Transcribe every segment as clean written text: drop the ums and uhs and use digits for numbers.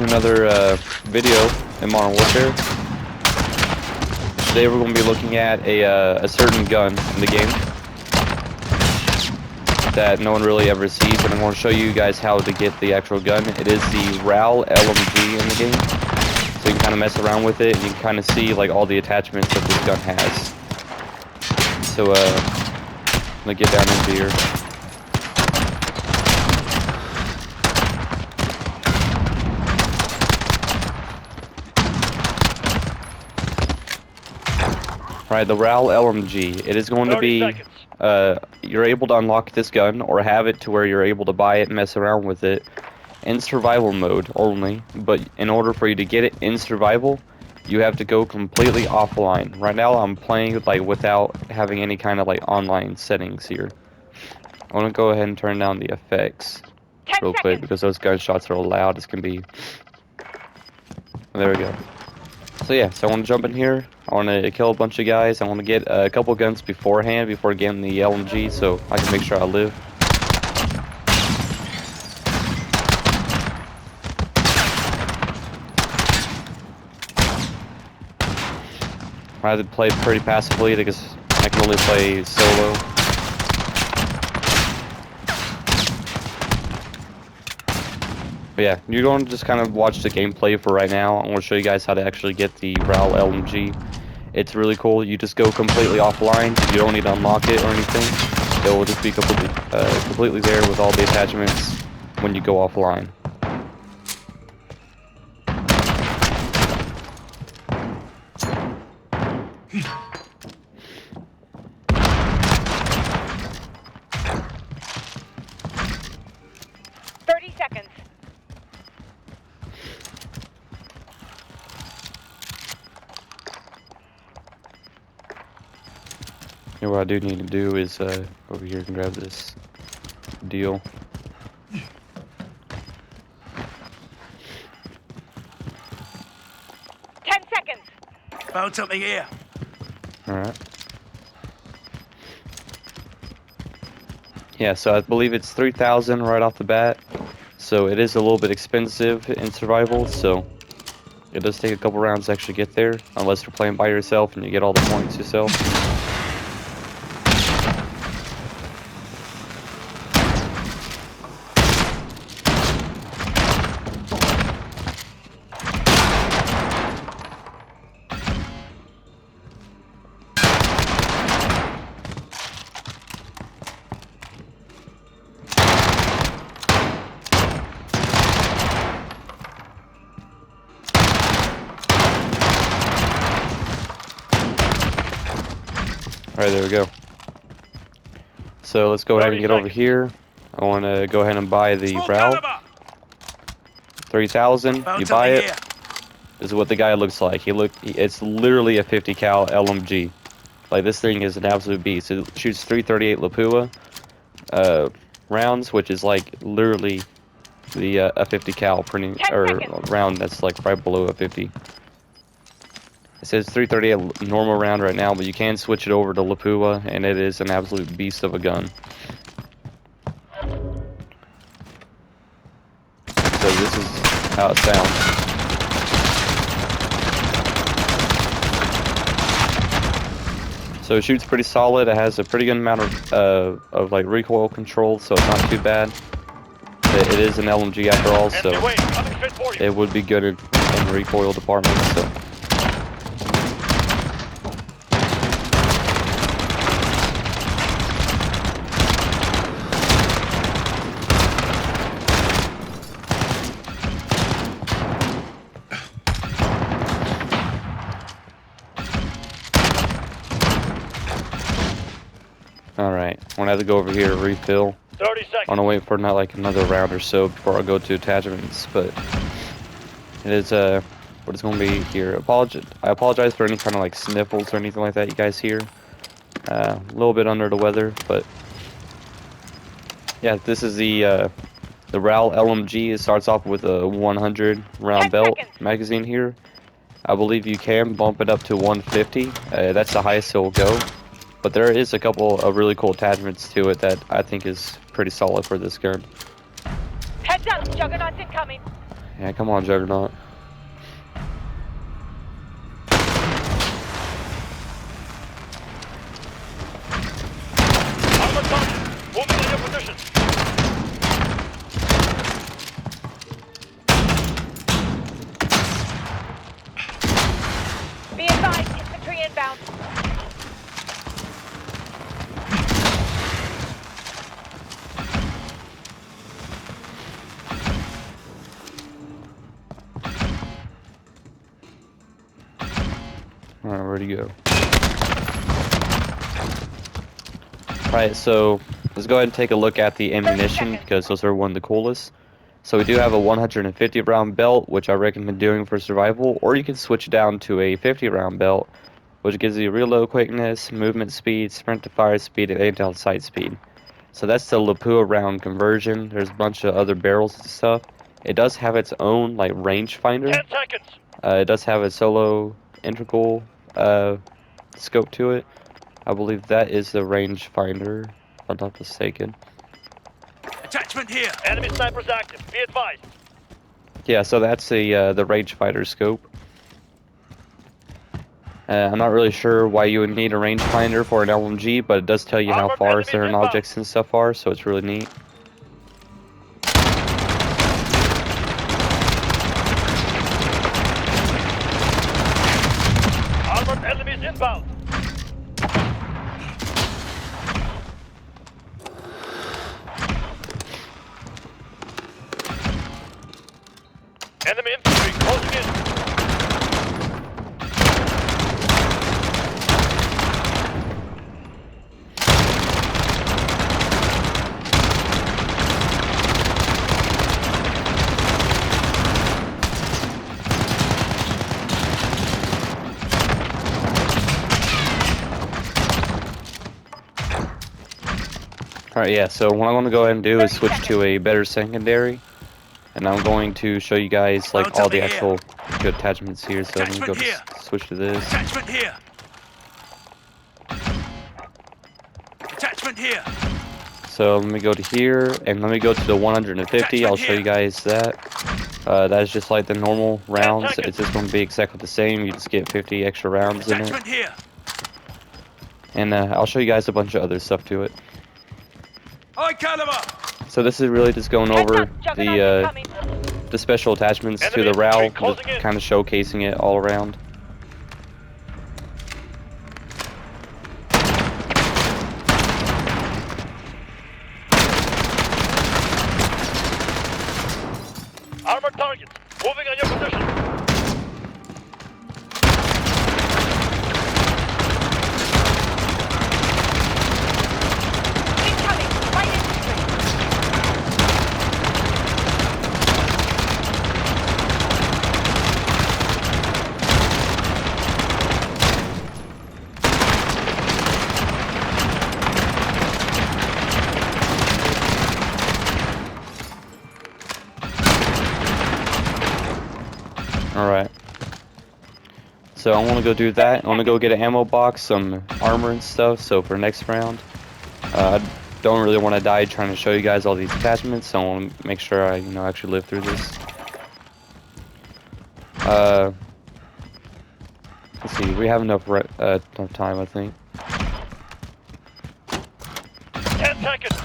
to another video in Modern Warfare. Today we're going to be looking at a certain gun in the game that no one really ever sees, and I'm going to show you guys how to get the actual gun. It is the RAAL LMG in the game, so you can kind of mess around with it, and you can kind of see like all the attachments that this gun has. So I'm going to get down into here. Right, the RAAL LMG. It is going to be, you're able to unlock this gun or have it to where you're able to buy it and mess around with it in survival mode only. But in order for you to get it in survival, you have to go completely offline. Right now, I'm playing like without having any kind of like online settings here. I want to go ahead and turn down the effects real quick because those gunshots are loud as can be. There we go. So yeah, so I want to jump in here. I want to kill a bunch of guys. I want to get a couple guns beforehand before getting the LMG so I can make sure I live. I have to play pretty passively because I can only play solo. But yeah, you're going to just kind of watch the gameplay for right now. I'm going to show you guys how to actually get the RAAL LMG. It's really cool. You just go completely offline. You don't need to unlock it or anything. It will just be completely there with all the attachments when you go offline. You know, what I do need to do is over here and grab this deal. 10 seconds. Found something here. Alright. Yeah, so I believe it's 3,000 right off the bat. So it is a little bit expensive in survival, so it does take a couple rounds to actually get there, unless you're playing by yourself and you get all the points yourself. Alright, there we go. So let's go ahead and get over here. I want to go ahead and buy the RAAL. 3,000. You buy it. This is what the guy looks like. It's literally a 50 cal LMG. Like, this thing is an absolute beast. It shoots 338 Lapua rounds, which is like literally the a 50 cal round that's like right below a 50. It says 338 normal round right now, but you can switch it over to Lapua, and it is an absolute beast of a gun. So this is how it sounds. So it shoots pretty solid. It has a pretty good amount of like recoil control, so it's not too bad. It is an LMG after all, so it would be good in the recoil department. So. Alright, I'm gonna have to go over here to refill. 30 seconds. I'm gonna wait for not like another round or so before I go to attachments, but it is what it's gonna be here. I apologize for any kind of like sniffles or anything like that you guys hear. A little bit under the weather, but yeah, this is the RAAL LMG. It starts off with a 100 round belt magazine here. I believe you can bump it up to 150. That's the highest it will go. But there is a couple of really cool attachments to it that I think is pretty solid for this gun. Heads up, Juggernauts incoming. Yeah, come on, Juggernaut. Armored target. Moving in your position. Be advised, infantry inbound. Alright, where'd he go? Alright, so let's go ahead and take a look at the ammunition because those are one of the coolest. So we do have a 150 round belt, which I recommend doing for survival, or you can switch down to a 50 round belt, which gives you reload quickness, movement speed, sprint to fire speed, and aim down sight speed. So that's the Lapua round conversion. There's a bunch of other barrels and stuff. It does have its own like range finder. 10 seconds. It does have a solo integral scope to it. I believe that is the range finder, if I'm not mistaken. Attachment here. Enemy snipers active. Be advised. Yeah, so that's the range finder scope. I'm not really sure why you would need a rangefinder for an LMG, but it does tell you how Armored far enemies certain inbound. objects and stuff are, so it's really neat. Armored enemies inbound. Enemy infantry closing in. Alright, yeah, so what I'm going to go ahead and do is switch to a better secondary. And I'm going to show you guys like all the actual good attachments here, so I'm going to go to switch to this. Attachment here. Attachment here. So let me go to here, and let me go to the 150, I'll show you guys that. That is just like the normal rounds, it's just going to be exactly the same, you just get 50 extra rounds in it. Attachment here. And I'll show you guys a bunch of other stuff to it. High caliber. So this is really just going over the special attachments to the RAAL, just kind of showcasing it all around. Armored targets. Moving on your position. Incoming, light infantry. Alright. So I want to go do that. I want to go get an ammo box, some armor and stuff, so for next round. I don't really want to die trying to show you guys all these attachments, so I want to make sure I, actually live through this. Let's see, we have enough time, I think. 10 seconds.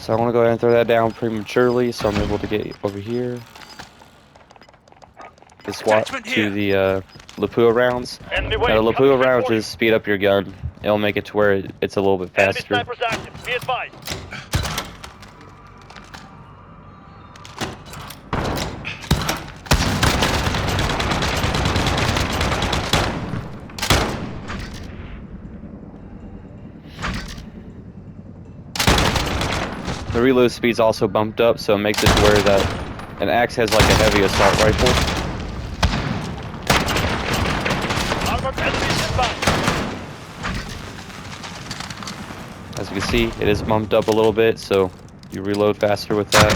So I want to go ahead and throw that down prematurely, so I'm able to get over here. The swap to the Lapua rounds. Enemy Now wave. the Lapua rounds just speed up your gun. It'll make it to where it's a little bit Enemy faster. snipers active. Be advised. The reload speed's also bumped up, so it makes it to where that an axe has like a heavy assault rifle. Armored enemies inbound. As you can see, it is bumped up a little bit, so you reload faster with that.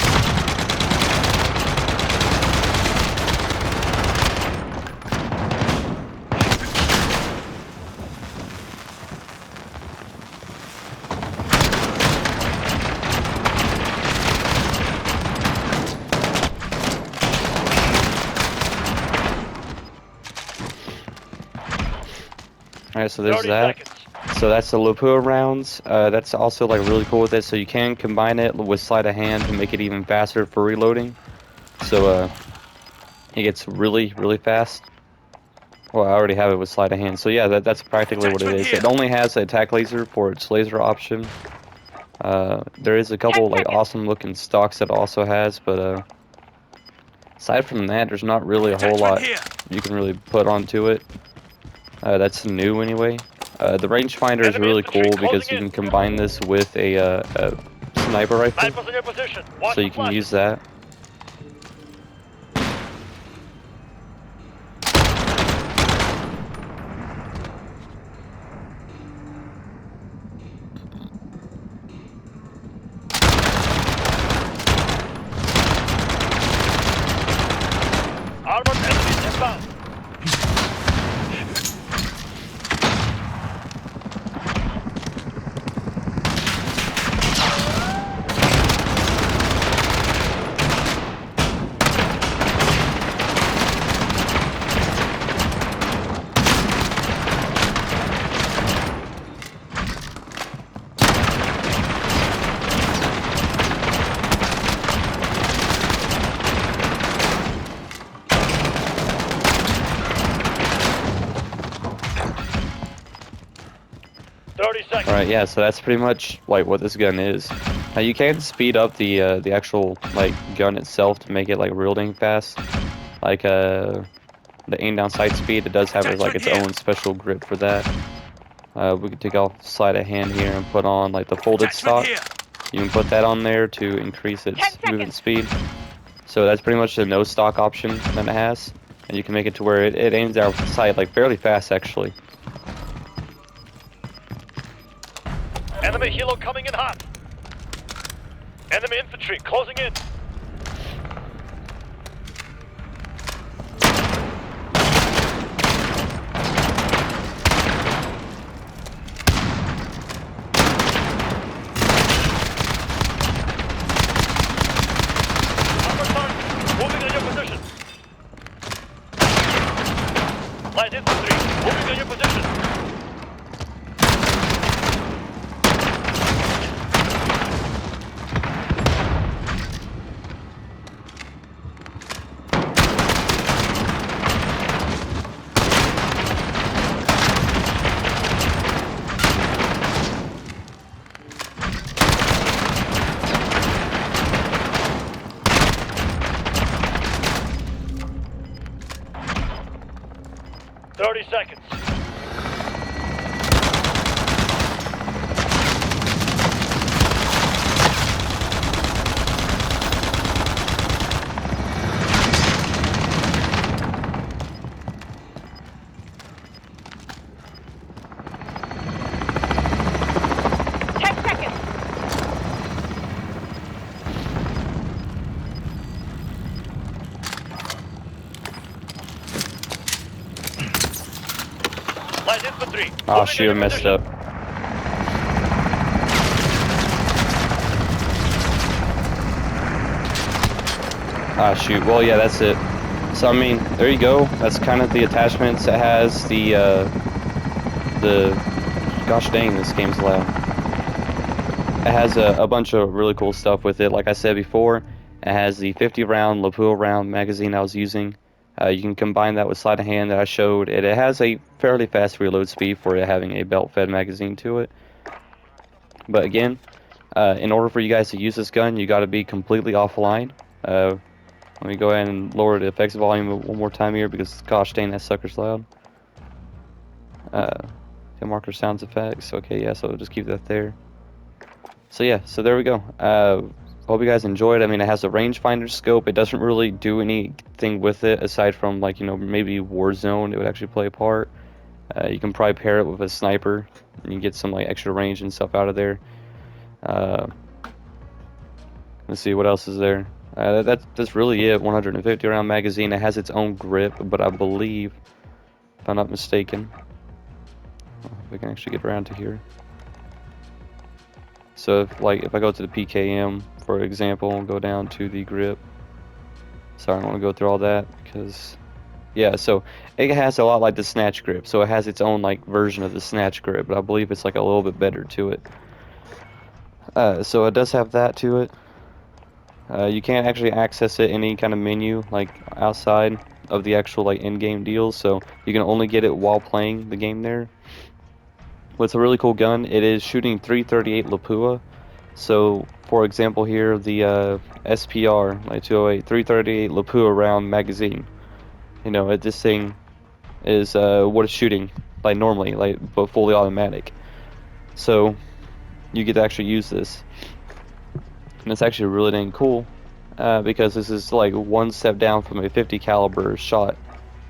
Alright, so there's 30 that. seconds. So that's the Lapua rounds. That's also like really cool with it. So you can combine it with sleight of hand to make it even faster for reloading. So it gets really, really fast. Well, I already have it with sleight of hand. So yeah, that's practically what it Attachment is. here. It only has the attack laser for its laser option. There is a couple 10 like seconds. awesome looking stocks that it also has, but aside from that, there's not really a whole Attachment lot here. you can really put onto it. That's new anyway. The rangefinder is Enemy really infantry cool closing because you in. can combine this with a sniper rifle, Snipers in your position. Watch so the you can flashes. use that. Armored enemies inbound. Alright, yeah, so that's pretty much like what this gun is. Now you can speed up the actual like gun itself to make it like real dang fast. Like the aim down sight speed, it does have like its own special grip for that. We can take off sleight of hand here and put on like the folded Attachment stock. here. You can put that on there to increase 10 its movement seconds. speed. So that's pretty much the no stock option that it has. And you can make it to where it aims out of sight like fairly fast actually. Enemy helo coming in hot. Enemy infantry closing in. Armored target moving on your position. Light infantry moving on your position. Thirty seconds. Ten seconds. Light infantry. Oh moving shoot, I on your messed position. up. Ah shoot, well yeah, that's it. So I mean, there you go. That's kind of the attachments. It has the gosh dang, this game's loud. It has a bunch of really cool stuff with it. Like I said before, it has the 50 round Lapua round magazine I was using. You can combine that with sleight of hand that I showed. It has a fairly fast reload speed for it having a belt fed magazine to it. But again, in order for you guys to use this gun, you got to be completely offline. Let me go ahead and lower the effects volume one more time here because gosh dang, that sucker's loud. The marker sounds effects. Okay, yeah, so we'll just keep that there. So yeah, so there we go. Hope you guys enjoyed. I mean, it has a rangefinder scope. It doesn't really do anything with it aside from like, you know, maybe Warzone. It would actually play a part. You can probably pair it with a sniper and you get some like extra range and stuff out of there. Let's see what else is there. That's really it. 150 round magazine. It has its own grip, but I believe, if I'm not mistaken, if we can actually get around to here. So if I go to the PKM, for example, and go down to the grip. Sorry, I don't want to go through all that because Yeah, so it has a lot like the snatch grip, so it has its own like version of the snatch grip, but I believe it's like a little bit better to it. So it does have that to it. You can't actually access it in any kind of menu like outside of the actual like in-game deals, so you can only get it while playing the game there. But it's a really cool gun. It is shooting 338 Lapua. So, for example, here the SPR like 208 338 Lapua round magazine. You know, this thing is what it's shooting like normally, like but fully automatic. So you get to actually use this, and it's actually really dang cool because this is like one step down from a 50 caliber shot,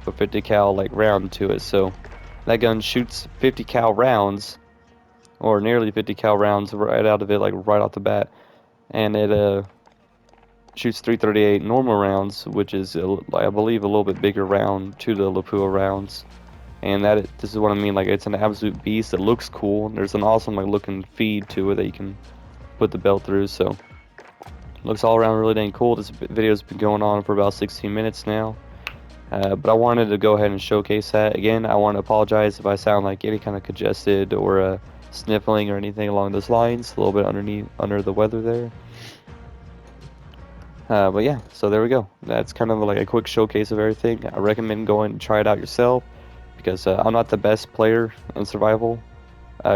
or 50 cal like round to it. So that gun shoots 50 cal rounds, or nearly 50 cal rounds right out of it, like right off the bat, and it shoots 338 normal rounds, which is I believe a little bit bigger round to the Lapua rounds. And this is what I mean, like it's an absolute beast. It looks cool. There's an awesome like looking feed to it that you can put the belt through, so looks all around really dang cool. This video's been going on for about 16 minutes now, but I wanted to go ahead and showcase that. Again, I want to apologize if I sound like any kind of congested or sniffling or anything along those lines. A little bit under the weather there. But yeah, so there we go. That's kind of like a quick showcase of everything. I recommend going and try it out yourself, because I'm not the best player in survival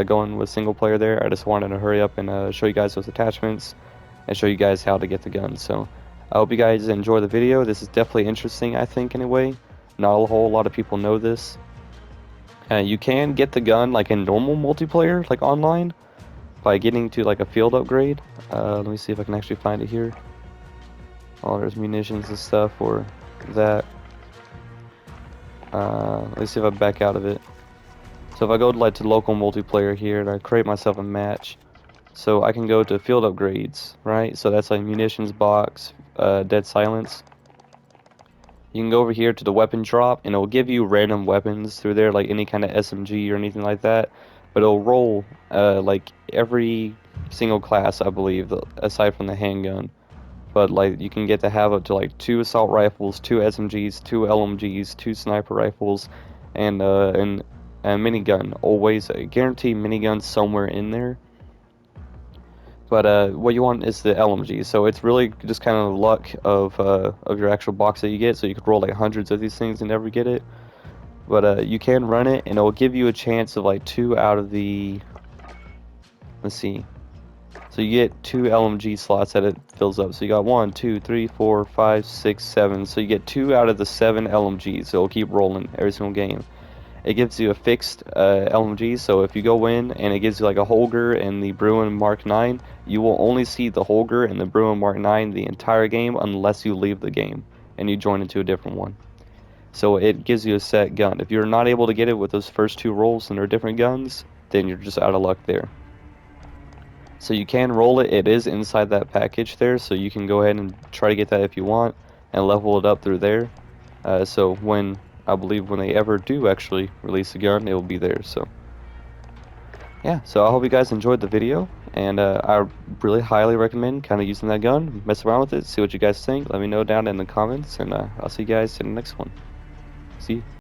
going with single player there. I just wanted to hurry up and show you guys those attachments and show you guys how to get the gun. So I hope you guys enjoy the video. This is definitely interesting, I think, anyway. Not a whole lot of people know this. You can get the gun like in normal multiplayer, like online, by getting to like a field upgrade. Let me see if I can actually find it here. Oh, there's munitions and stuff for that. Let's see if I back out of it. So if I go to, like, to local multiplayer here and I create myself a match, so I can go to field upgrades, right? So that's like munitions box, dead silence. You can go over here to the weapon drop, and it'll give you random weapons through there, like any kind of SMG or anything like that. But it'll roll like every single class, I believe, aside from the handgun. But like you can get to have up to like 2 assault rifles, 2 SMGs, 2 LMGs, 2 sniper rifles, and a minigun. Always a guaranteed minigun somewhere in there. But what you want is the LMG. So it's really just kind of luck of your actual box that you get. So you could roll like hundreds of these things and never get it. But you can run it, and it will give you a chance of like 2 out of the. Let's see. So you get 2 LMG slots that it fills up. So you got 1, 2, 3, 4, 5, 6, 7. So you get 2 out of the 7 LMGs. So it'll keep rolling every single game. It gives you a fixed LMG. So if you go in and it gives you like a Holger and the Bruin Mark 9, you will only see the Holger and the Bruin Mark 9 the entire game unless you leave the game and you join into a different one. So it gives you a set gun. If you're not able to get it with those first 2 rolls and they're different guns, then you're just out of luck there. So you can roll it. It is inside that package there, so you can go ahead and try to get that if you want and level it up through there. So when, I believe when they ever do actually release a gun, it will be there. So yeah, so I hope you guys enjoyed the video, and I really highly recommend kind of using that gun, mess around with it, see what you guys think. Let me know down in the comments, and I'll see you guys in the next one. See you.